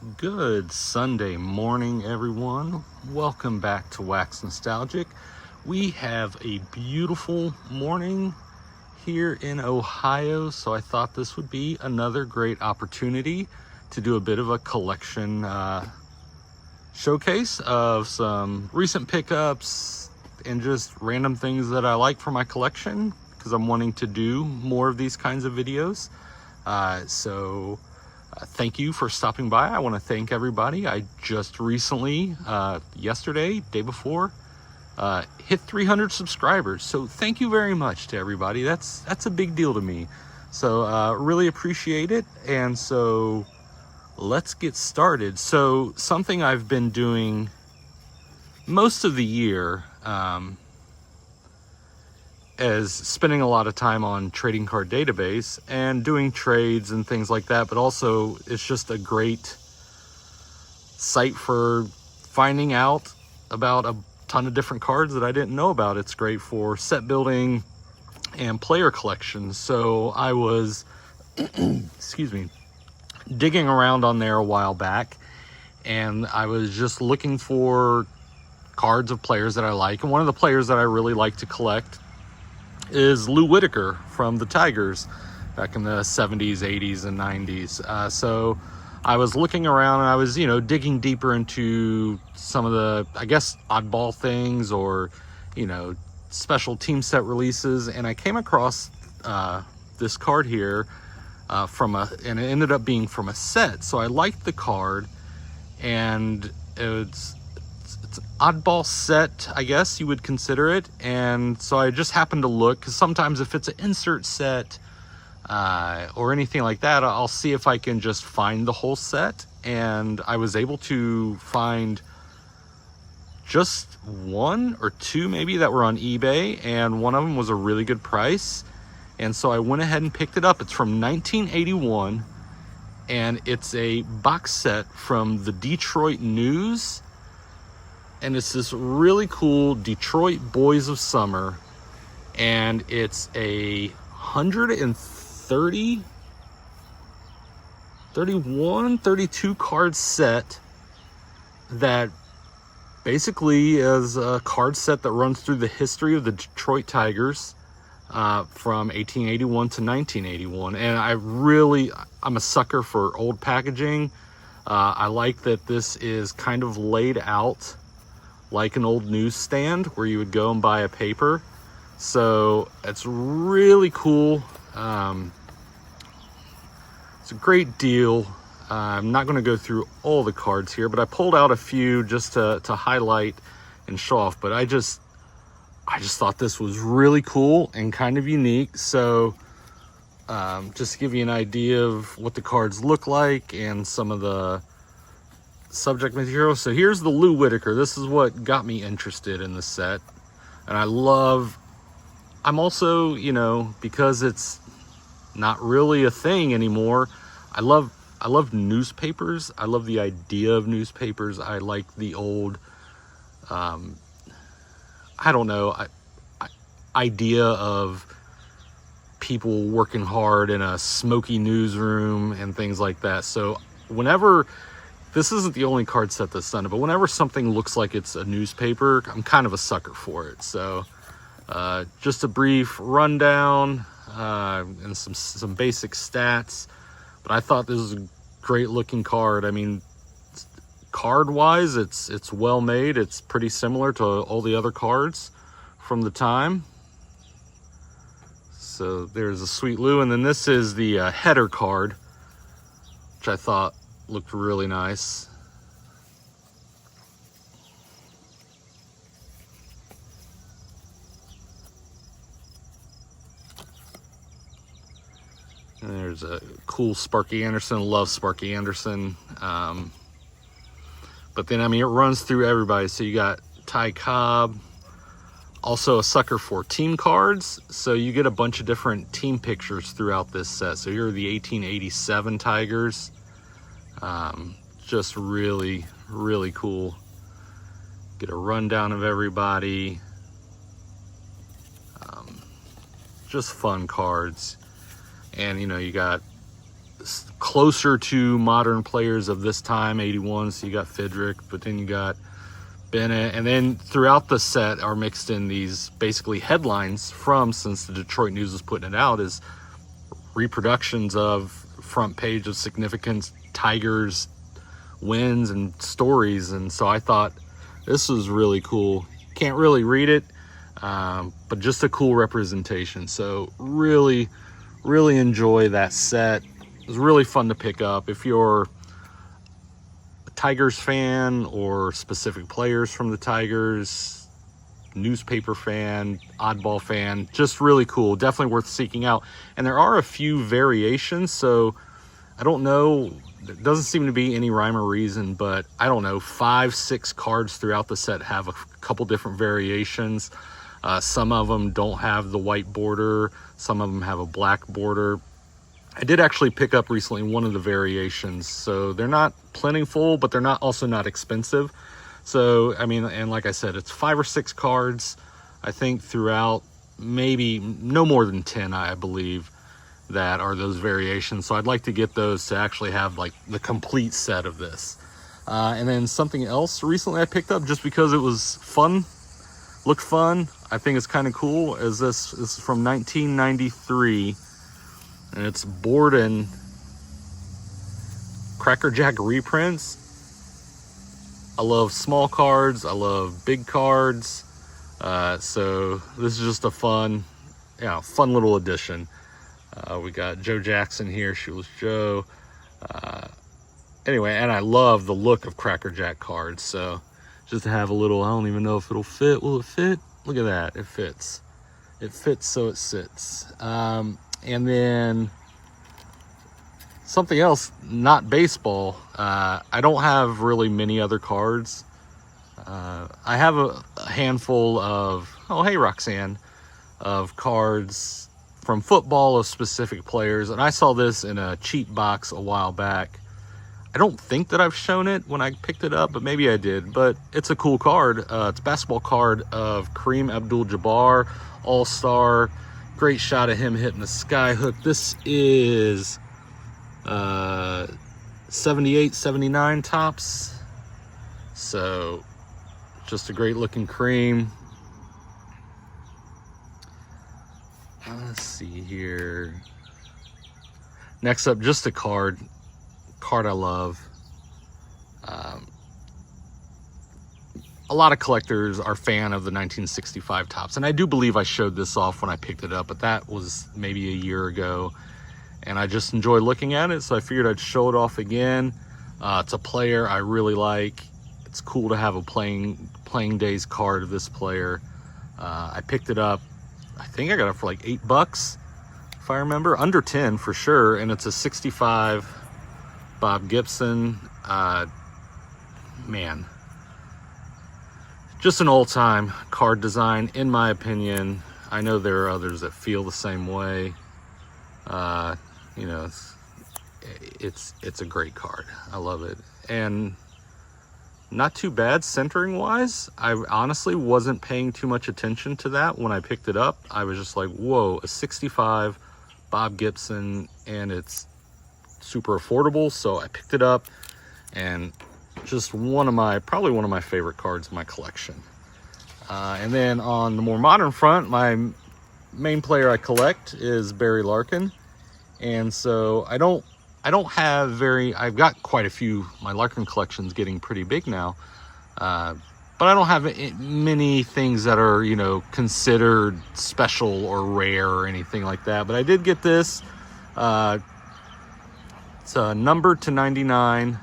Good Sunday morning, everyone. Welcome back to Wax Nostalgic. We have a beautiful morning here in Ohio, so I thought this would be another great opportunity to do a bit of a collection showcase of some recent pickups and just random things that I like for my collection, because I'm wanting to do more of these kinds of videos. Thank you for stopping by. I want to thank everybody. I just recently, yesterday, day before, hit 300 subscribers. So thank you very much to everybody. That's a big deal to me. So really appreciate it. And so let's get started. So something I've been doing most of the year is spending a lot of time on Trading Card Database and doing trades and things like that, but also it's just a great site for finding out about a ton of different cards that I didn't know about. It's great for set building and player collections. So I was excuse me, digging around on there a while back, and I was just looking for cards of players that I like, and one of the players that I really like to collect is Lou Whitaker from the Tigers back in the 70s, 80s, and 90s. So I was looking around and I was, digging deeper into some of the, I guess, oddball things or, special team set releases. And I came across this card here and it ended up being from a set. So I liked the card, and it's an oddball set, I guess you would consider it. And so I just happened to look, because sometimes if it's an insert set or anything like that, I'll see if I can just find the whole set. And I was able to find just one or two maybe that were on eBay, and one of them was a really good price. And so I went ahead and picked it up. It's from 1981, and it's a box set from the Detroit News. And it's this really cool Detroit Boys of Summer. And it's a 32 card set that basically is a card set that runs through the history of the Detroit Tigers from 1881 to 1981. And I'm a sucker for old packaging. I like that this is kind of laid out like an old newsstand where you would go and buy a paper. So it's really cool. It's a great deal. I'm not going to go through all the cards here, but I pulled out a few just to highlight and show off. But I just thought this was really cool and kind of unique. So just to give you an idea of what the cards look like and some of the subject material. So here's the Lou Whitaker. This is what got me interested in the set. And I'm also, because it's not really a thing anymore, I love newspapers. I love the idea of newspapers. I like the old, idea of people working hard in a smoky newsroom and things like that. So this isn't the only card set that's done it, but whenever something looks like it's a newspaper, I'm kind of a sucker for it. So just a brief rundown and some basic stats. But I thought this was a great looking card. I mean, card wise, it's well made. It's pretty similar to all the other cards from the time. So there's a sweet Lou, and then this is the header card, which I thought looked really nice. And there's a cool Sparky Anderson. Love Sparky Anderson. But then, it runs through everybody. So you got Ty Cobb, also a sucker for team cards. So you get a bunch of different team pictures throughout this set. So here are the 1887 Tigers. Just really, really cool. Get a rundown of everybody. Just fun cards. And you got closer to modern players of this time, 81. So you got Fidrick, but then you got Bennett, and then throughout the set are mixed in these basically headlines from, since the Detroit News is putting it out, is reproductions of front page of significance Tigers wins and stories. And so I thought this was really cool. Can't really read it, but just a cool representation. So really enjoy that set. It was really fun to pick up. If you're a Tigers fan or specific players from the Tigers, newspaper fan, oddball fan, just really cool. Definitely worth seeking out. And there are a few variations, so I don't know, there doesn't seem to be any rhyme or reason, but I don't know, 5-6 cards throughout the set have a couple different variations. Some of them don't have the white border, some of them have a black border. I did actually pick up recently one of the variations, so they're not plentiful, but they're also not expensive. So, I mean, and like I said, it's 5 or 6 cards, I think, throughout, maybe no more than 10, I believe, that are those variations. So I'd like to get those to actually have like the complete set of this. And then something else recently I picked up just because it was fun, looked fun, I think it's kind of cool, is this is from 1993, and it's Borden Cracker Jack reprints. I love small cards, I love big cards, so this is just a fun little addition. We got Joe Jackson here, Shoeless Joe. Anyway, and I love the look of Cracker Jack cards, so just to have a little, I don't even know if it'll fit. Will it fit? Look at that, it fits. It fits so it sits. And then something else, not baseball. I don't have really many other cards. I have a handful of, oh hey Roxanne, of cards from football of specific players, and I saw this in a cheap box a while back. I don't think that I've shown it when I picked it up, but maybe I did. But it's a cool card. It's a basketball card of Kareem Abdul-Jabbar, All-Star. Great shot of him hitting the sky hook. This is 78, 79 tops. So just a great looking Kareem. Let's see here. Next up, just a card I love. A lot of collectors are fan of the 1965 tops, and I do believe I showed this off when I picked it up, but that was maybe a year ago, and I just enjoy looking at it, so I figured I'd show it off again. It's a player I really like. It's cool to have a playing days card of this player. I picked it up, I think I got it for like $8, if I remember, under 10 for sure, and it's a 65 Bob Gibson. Man, just an all-time card design, in my opinion. I know there are others that feel the same way. You know, it's a great card. I love it, and not too bad centering wise. I honestly wasn't paying too much attention to that when I picked it up. I was just like, whoa, a 65 Bob Gibson, and it's super affordable. So I picked it up, and just probably one of my favorite cards in my collection. And then on the more modern front, my main player I collect is Barry Larkin. And so I don't have I've got quite a few. My Larkin collection's getting pretty big now, but I don't have many things that are, you know, considered special or rare or anything like that. But I did get this. It's a number to 99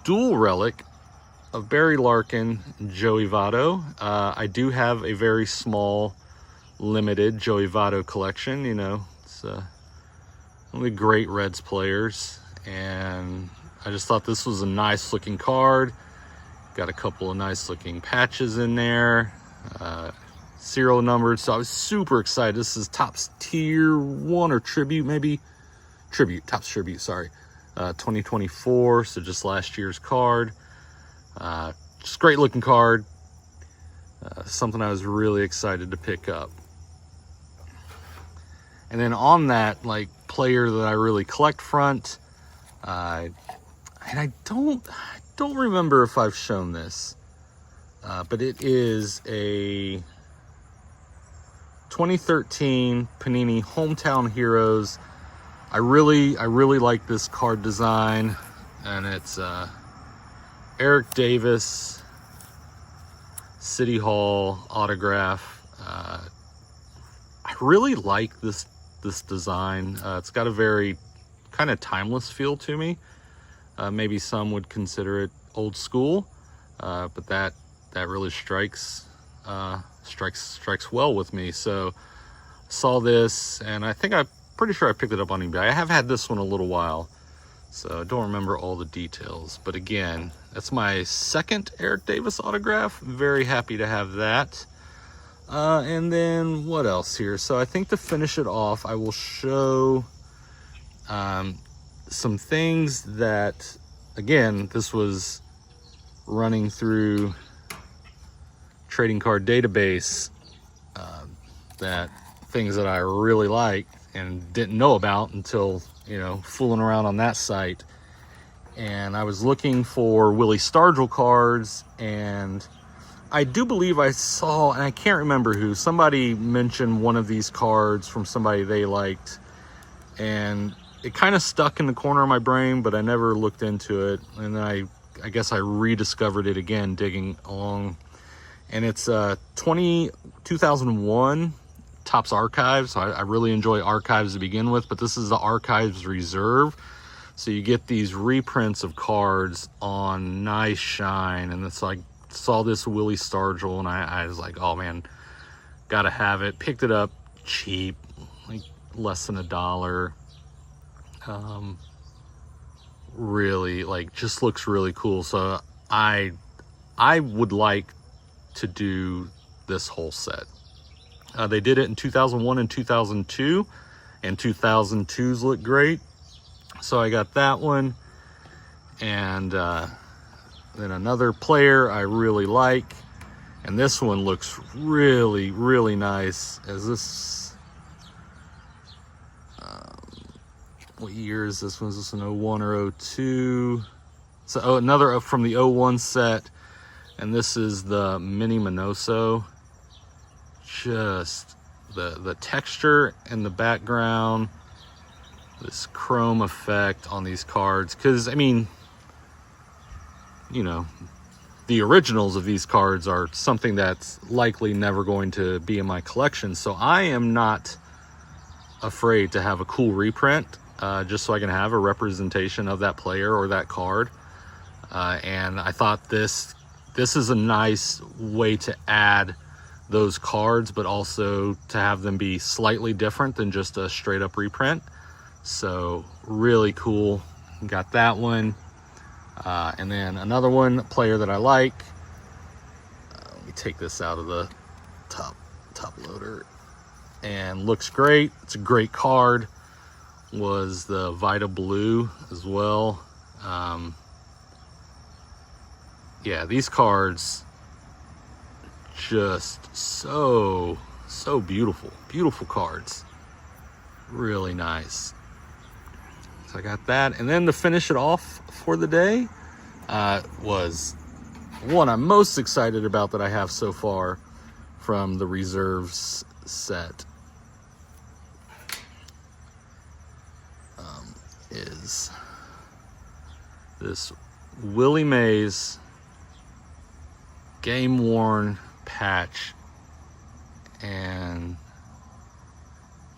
dual relic of Barry Larkin and Joey Votto. I do have a very small, limited Joey Votto collection. You know, it's one of the great Reds players, and I just thought this was a nice looking card. Got a couple of nice looking patches in there, serial numbered, so I was super excited. This is Topps Tier 1 or Tribute, maybe? Tribute, Topps Tribute, sorry. 2024, so just last year's card. Just great looking card. Something I was really excited to pick up. And then on that, like, player that I really collect front. And I don't remember if I've shown this, but it is a 2013 Panini Hometown Heroes. I really like this card design, and it's Eric Davis City Hall autograph. I really like this design. It's got a very kind of timeless feel to me. Maybe some would consider it old school, but that really strikes well with me. So saw this, and I think I'm pretty sure I picked it up on eBay. I have had this one a little while, so I don't remember all the details. But again, that's my second Eric Davis autograph. Very happy to have that. And then what else here? So I think to finish it off, I will show some things that, again, this was running through trading card database, that things that I really like and didn't know about until, you know, fooling around on that site. And I was looking for Willie Stargell cards, and I do believe I saw, and I can't remember who, somebody mentioned one of these cards from somebody they liked, and it kind of stuck in the corner of my brain, but I never looked into it. And then I guess I rediscovered it again, digging along. And it's 2001 Topps Archives. So I really enjoy Archives to begin with, but this is the Archives Reserve. So you get these reprints of cards on nice shine, and it's like, saw this Willie Stargell, and I was like, oh man, gotta have it. Picked it up cheap, like less than $1. Really, like, just looks really cool. So I would like to do this whole set. They did it in 2001 and 2002, and 2002s look great. So I got that one. And then another player I really like, and this one looks really nice. Is this, what year is this one? Is this an 01 or 02? So another from the 01 set, and this is the Mini Minoso. Just the texture and the background, this chrome effect on these cards, because I mean, you know, the originals of these cards are something that's likely never going to be in my collection. So I am not afraid to have a cool reprint, just so I can have a representation of that player or that card. And I thought this is a nice way to add those cards, but also to have them be slightly different than just a straight up reprint. So really cool. Got that one. And then another one, player that I like. Let me take this out of the top loader, and looks great. It's a great card. Was the Vida Blue as well. Yeah, these cards just so beautiful cards. Really nice. So I got that. And then to finish it off for the day, was one I'm most excited about that I have so far from the Reserves set. Is this Willie Mays game worn patch, and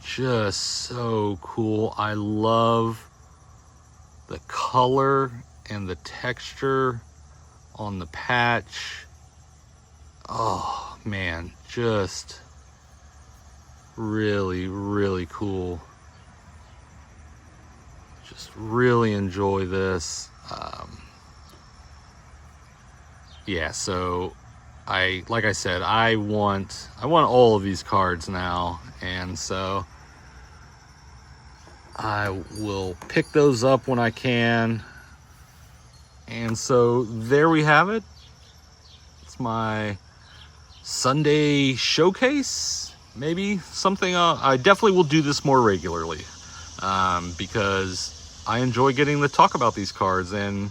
just so cool. I love the color and the texture on the patch. Oh man, just really cool. Just really enjoy this. Yeah, so like I said, I want all of these cards now, and so I will pick those up when I can. And so there we have it. It's my Sunday showcase. Maybe something, I definitely will do this more regularly. because I enjoy getting to talk about these cards and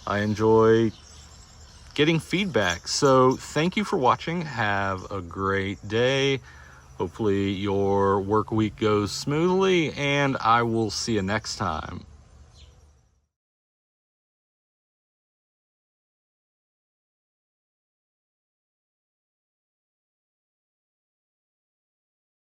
I enjoy getting feedback. So thank you for watching. Have a great day. Hopefully your work week goes smoothly, and I will see you next time.